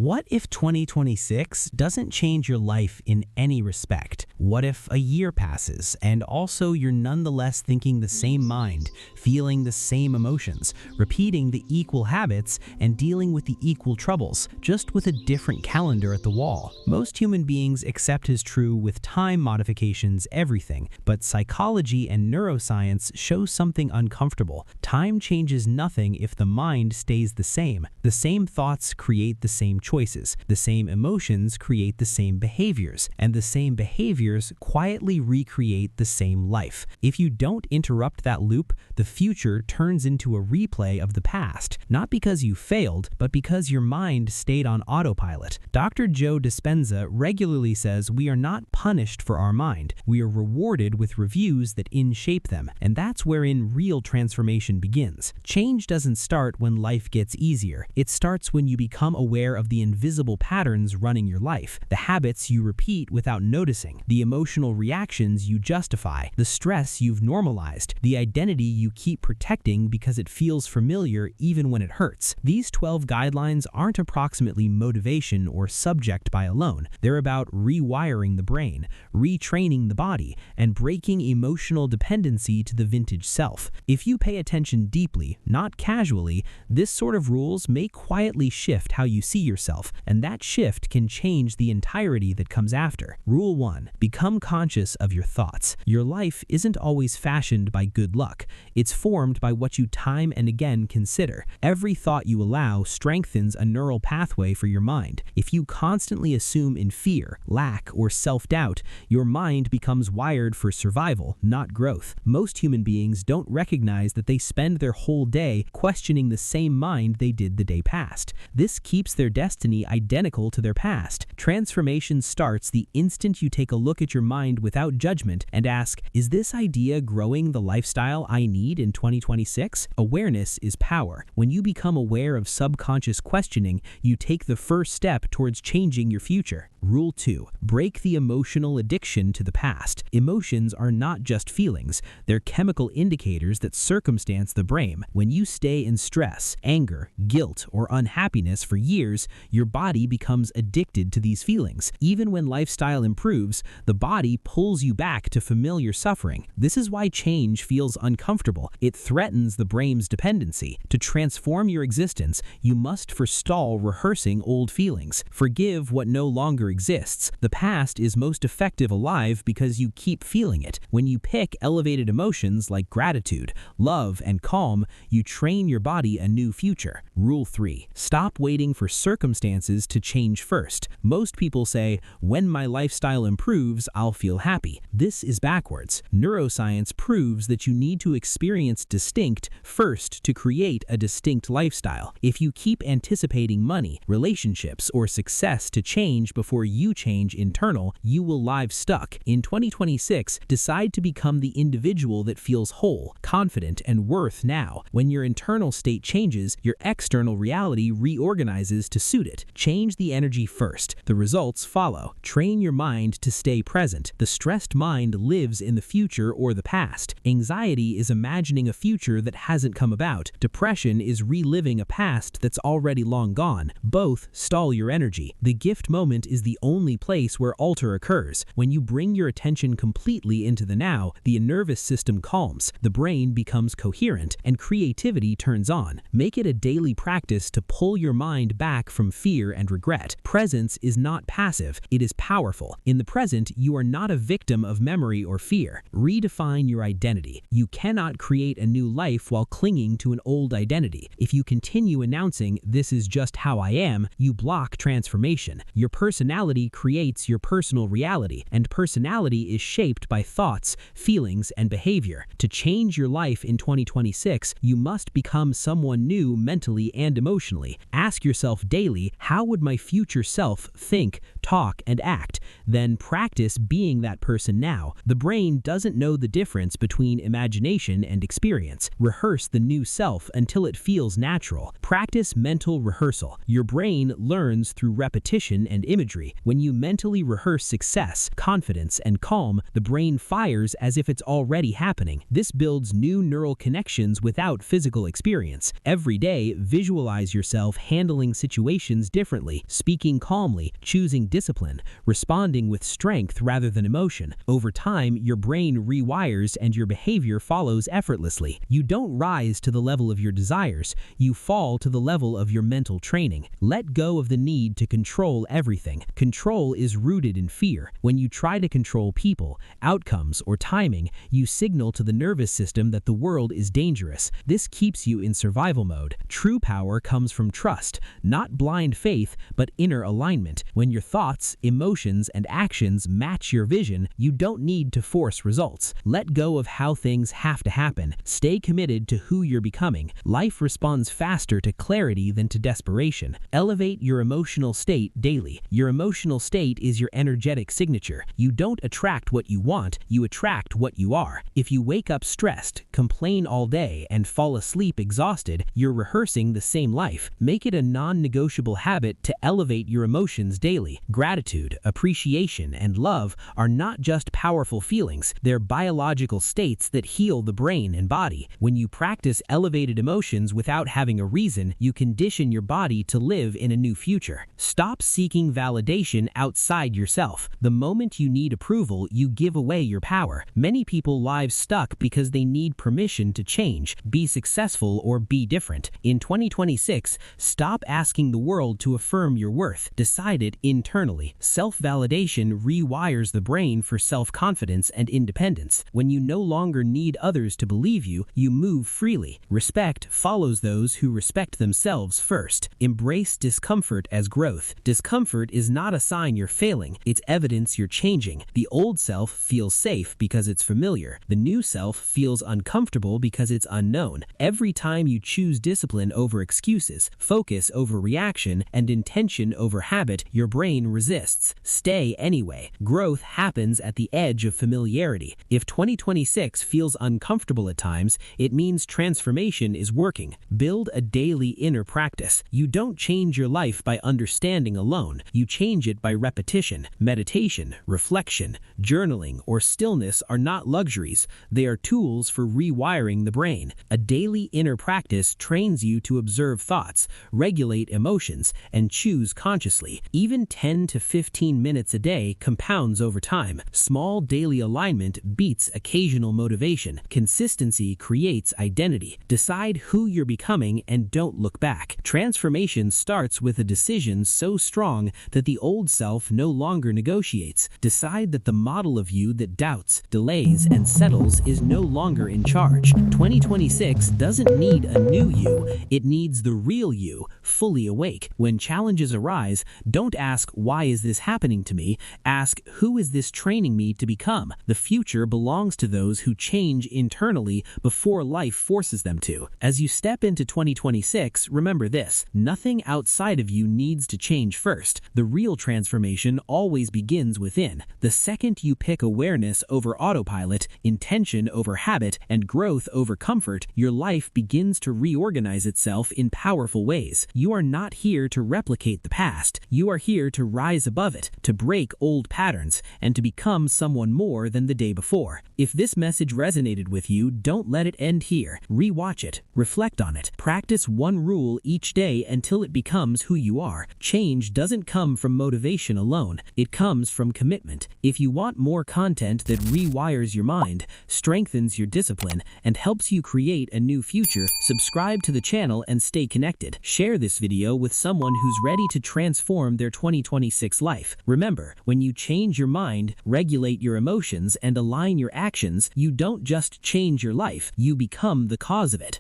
What if 2026 doesn't change your life in any respect? What if a year passes and also you're nonetheless thinking the same mind, feeling the same emotions, repeating the equal habits, and dealing with the equal troubles, just with a different calendar at the wall? Most human beings accept as true with time modifications everything, but psychology and neuroscience show something uncomfortable. Time changes nothing if the mind stays the same. The same thoughts create the same choices, the same emotions create the same behaviors, and the same behaviors quietly recreate the same life. If you don't interrupt that loop, the future turns into a replay of the past, not because you failed, but because your mind stayed on autopilot. Dr. Joe Dispenza regularly says we are not punished for our mind, we are rewarded with reviews that in-shape them, and that's wherein real transformation begins. Change doesn't start when life gets easier, it starts when you become aware of the invisible patterns running your life, the habits you repeat without noticing, the emotional reactions you justify, the stress you've normalized, the identity you keep protecting because it feels familiar even when it hurts. These 12 guidelines aren't approximately motivation or subject by alone. They're about rewiring the brain, retraining the body, and breaking emotional dependency to the vintage self. If you pay attention deeply, not casually, this sort of rules may quietly shift how you see yourself, and that shift can change the entirety that comes after. Rule 1. Become conscious of your thoughts. Your life isn't always fashioned by good luck. It's formed by what you time and again consider. Every thought you allow strengthens a neural pathway for your mind. If you constantly assume in fear, lack, or self-doubt, your mind becomes wired for survival, not growth. Most human beings don't recognize that they spend their whole day questioning the same mind they did the day past. This keeps their destiny identical to their past. Transformation starts the instant you take a look at your mind without judgment and ask, is this idea growing the lifestyle I need in 2026? Awareness is power. When you become aware of subconscious questioning, you take the first step towards changing your future. Rule 2. Break the emotional addiction to the past. Emotions are not just feelings, they're chemical indicators that circumstance the brain. When you stay in stress, anger, guilt, or unhappiness for years, your body becomes addicted to these feelings. Even when lifestyle improves, the body pulls you back to familiar suffering. This is why change feels uncomfortable. It threatens the brain's dependency. To transform your existence, you must forestall rehearsing old feelings. Forgive what no longer exists. The past is most effective alive because you keep feeling it. When you pick elevated emotions like gratitude, love, and calm, you train your body a new future. Rule 3. Stop waiting for circumstances to change first. Most people say, when my lifestyle improves, I'll feel happy. This is backwards. Neuroscience proves that you need to experience distinct first to create a distinct lifestyle. If you keep anticipating money, relationships, or success to change before you change internal, you will live stuck. In 2026, decide to become the individual that feels whole, confident, and worth now. When your internal state changes, your external reality reorganizes to suit it. Change the energy first. The results follow. Train your mind to stay present. The stressed mind lives in the future or the past. Anxiety is imagining a future that hasn't come about. Depression is reliving a past that's already long gone. Both stall your energy. The gift moment is the only place where alter occurs. When you bring your attention completely into the now, the nervous system calms, the brain becomes coherent, and creativity turns on. Make it a daily practice to pull your mind back from fear and regret. Presence is not passive, it is powerful. In the present, you are not a victim of memory or fear. Redefine your identity. You cannot create a new life while clinging to an old identity. If you continue announcing, "This is just how I am," you block transformation. Your personality creates your personal reality, and personality is shaped by thoughts, feelings, and behavior. To change your life in 2026, you must become someone new mentally and emotionally. Ask yourself daily, how would my future self think, talk, and act? Then practice being that person now. The brain doesn't know the difference between imagination and experience. Rehearse the new self until it feels natural. Practice mental rehearsal. Your brain learns through repetition and imagery. When you mentally rehearse success, confidence, and calm, the brain fires as if it's already happening. This builds new neural connections without physical experience. Every day, visualize yourself handling situations emotions differently, speaking calmly, choosing discipline, responding with strength rather than emotion. Over time, your brain rewires and your behavior follows effortlessly. You don't rise to the level of your desires, you fall to the level of your mental training. Let go of the need to control everything. Control is rooted in fear. When you try to control people, outcomes, or timing, you signal to the nervous system that the world is dangerous. This keeps you in survival mode. True power comes from trust, not blind faith, but inner alignment. When your thoughts, emotions, and actions match your vision, you don't need to force results. Let go of how things have to happen. Stay committed to who you're becoming. Life responds faster to clarity than to desperation. Elevate your emotional state daily. Your emotional state is your energetic signature. You don't attract what you want, you attract what you are. If you wake up stressed, complain all day, and fall asleep exhausted, you're rehearsing the same life. Make it a non-negotiable habit to elevate your emotions daily. Gratitude, appreciation, and love are not just powerful feelings, they're biological states that heal the brain and body. When you practice elevated emotions without having a reason, you condition your body to live in a new future. Stop seeking validation outside yourself. The moment you need approval, you give away your power. Many people live stuck because they need permission to change, be successful, or be different. In 2026, stop asking the world to affirm your worth. Decide it internally. Self-validation rewires the brain for self-confidence and independence. When you no longer need others to believe you, you move freely. Respect follows those who respect themselves first. Embrace discomfort as growth. Discomfort is not a sign you're failing, it's evidence you're changing. The old self feels safe because it's familiar. The new self feels uncomfortable because it's unknown. Every time you choose discipline over excuses, focus over reaction, and intention over habit, your brain resists. Stay anyway. Growth happens at the edge of familiarity. If 2026 feels uncomfortable at times, it means transformation is working. Build a daily inner practice. You don't change your life by understanding alone. You change it by repetition. Meditation, reflection, journaling, or stillness are not luxuries. They are tools for rewiring the brain. A daily inner practice trains you to observe thoughts, regulate emotions, and choose consciously. Even 10 to 15 minutes a day compounds over time. Small daily alignment beats occasional motivation. Consistency creates identity. Decide who you're becoming and don't look back. Transformation starts with a decision so strong that the old self no longer negotiates. Decide that the model of you that doubts, delays, and settles is no longer in charge. 2026 doesn't need a new you, it needs the real you, fully awake. When challenges arise, don't ask, "Why is this happening to me?" Ask, "Who is this training me to become?" The future belongs to those who change internally before life forces them to. As you step into 2026, remember this: nothing outside of you needs to change first. The real transformation always begins within. The second you pick awareness over autopilot, intention over habit, and growth over comfort, your life begins to reorganize itself in powerful ways. You are not here to replicate the past. You are here to rise above it, to break old patterns, and to become someone more than the day before. If this message resonated with you, don't let it end here. Rewatch it, reflect on it, practice one rule each day until it becomes who you are. Change doesn't come from motivation alone, it comes from commitment. If you want more content that rewires your mind, strengthens your discipline, and helps you create a new future, subscribe to the channel and stay connected. Share this video with someone who's ready to transform their 2026 life. Remember, when you change your mind, regulate your emotions, and align your actions, you don't just change your life, you become the cause of it.